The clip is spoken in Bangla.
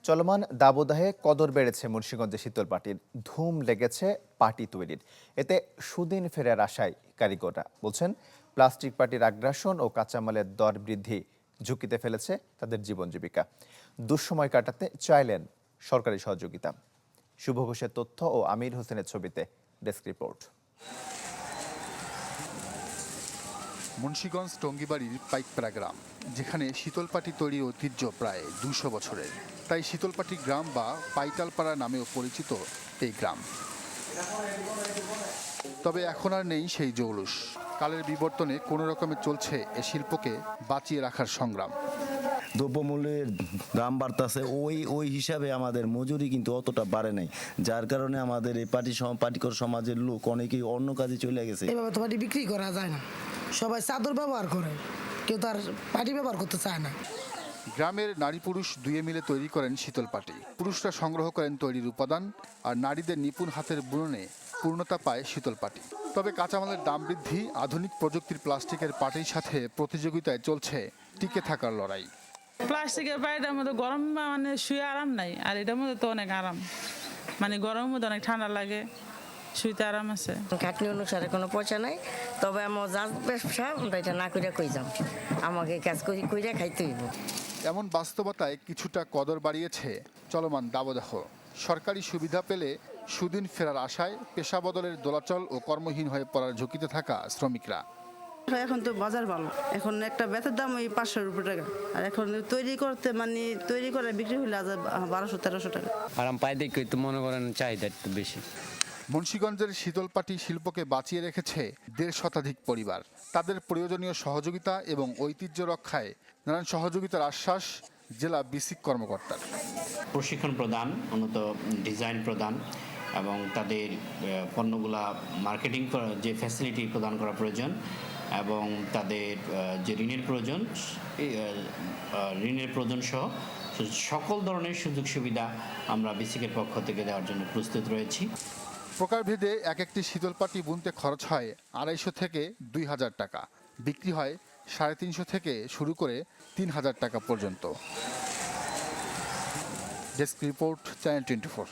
চলমান দাবদাহে কদর বেড়েছে মুন্সিগঞ্জে শীতল পাটির। ধুম লেগেছে পাটি তৈরির। এতে সুদিন ফেরার আশায় কারিগররা বলছেন, প্লাস্টিক পাটির আগ্রাসন ও কাঁচামালের দর বৃদ্ধি ঝুঁকিতে ফেলেছে তাদের জীবন জীবিকা। দুঃসময় কাটাতে চাইলেন সরকারি সহযোগিতা। শুভ ঘোষের তথ্য ও আমির হোসেনের ছবিতে ডেস্ক রিপোর্ট। মুন্সিগঞ্জ টঙ্গিবাড়ির পাইকপাড়া গ্রাম, যেখানে শীতলপাটি তৈরির ঐতিহ্য প্রায় ২০০ বছরের। তাই শীতলপাটি গ্রাম বা পাইটালপাড়া নামেও পরিচিত এই গ্রাম। তবে এখন আর নেই সেই জৌলুস। কালের বিবর্তনে কোনো রকমে চলছে এ শিল্পকে বাঁচিয়ে রাখার সংগ্রাম। দ্রব্যমূল্যের দাম বাড়তেছে, ওই হিসাবে আমাদের মজুরি কিন্তু অতটা বাড়ে নাই, যার কারণে আমাদের এই পাটিকর সমাজের লোক অনেকেই অন্য কাজে চলে গেছে। এভাবে তো পাটি বিক্রি করা যায় না, সবাই চাদর ব্যবহার করে, কেউ তার পাটি ব্যবহার করতে চায় না। গ্রামের নারী পুরুষ দুয়ে মিলে তৈরি করেন শীতল পাটি। পুরুষরা সংগ্রহ করেন তৈরির উপাদান, আর নারীদের নিপুণ হাতের বুননে পূর্ণতা পায় শীতল পাটি। তবে কাঁচামালের দাম বৃদ্ধি, আধুনিক প্রযুক্তির প্লাস্টিকের পাটির সাথে প্রতিযোগিতায় চলছে টিকে থাকার লড়াই। প্লাস্টিকের পাটিটার মধ্যে গরম মানে শুয়ে আরাম নাই, আর এটার মধ্যে তো অনেক আরাম, মানে গরমের মধ্যে অনেক ঠান্ডা লাগে, শুইতে আরাম আছে। খাটনি অনুসারে কোনো পয়সা নাই, তবে আমার যা ব্যবসা এটা না করে কই যাম, আমাকে কাজ কইরা খাইতে হইব। এমন বাস্তবতায় কিছুটা কদর বাড়িয়েছে চলমান দাবদাহ। সরকারি সুবিধা পেলে সুদিন ফেরার আশায় পেশা বদলের দোলাচল ও কর্মহীন হয়ে পড়ার ঝুঁকিতে থাকা শ্রমিকরা। এখন তো বাজার ভালো, এখন একটা বেতের দাম ওই 500 টাকা, আর এখন তৈরি করে বিক্রি হলে 1200-1300 টাকা। আরাম পাই দেখে তো মনে করেন চাহিদা একটু বেশি। মুন্সিগঞ্জের শীতলপাটি শিল্পকে বাঁচিয়ে রেখেছে 1.5 শতাধিক পরিবার। তাদের প্রয়োজনীয় সহযোগিতা এবং ঐতিহ্য রক্ষায় নানান সহযোগিতার আশ্বাস জেলা বিসিক কর্মকর্তার। প্রশিক্ষণ প্রদান, উন্নত ডিজাইন প্রদান এবং তাদের পণ্যগুলা মার্কেটিং করার যে ফ্যাসিলিটি প্রদান করা প্রয়োজন, এবং তাদের যে ঋণের প্রয়োজন সহ সকল ধরনের সুযোগ সুবিধা আমরা বিসিকের পক্ষ থেকে দেওয়ার জন্য প্রস্তুত রয়েছি। প্রকারভেদে এক একটি শীতলপাটি বুনতে খরচ হয় 250 থেকে 2000 টাকা, বিক্রি হয় 350 থেকে শুরু করে 3000 টাকা পর্যন্ত। Desk report, channel 24।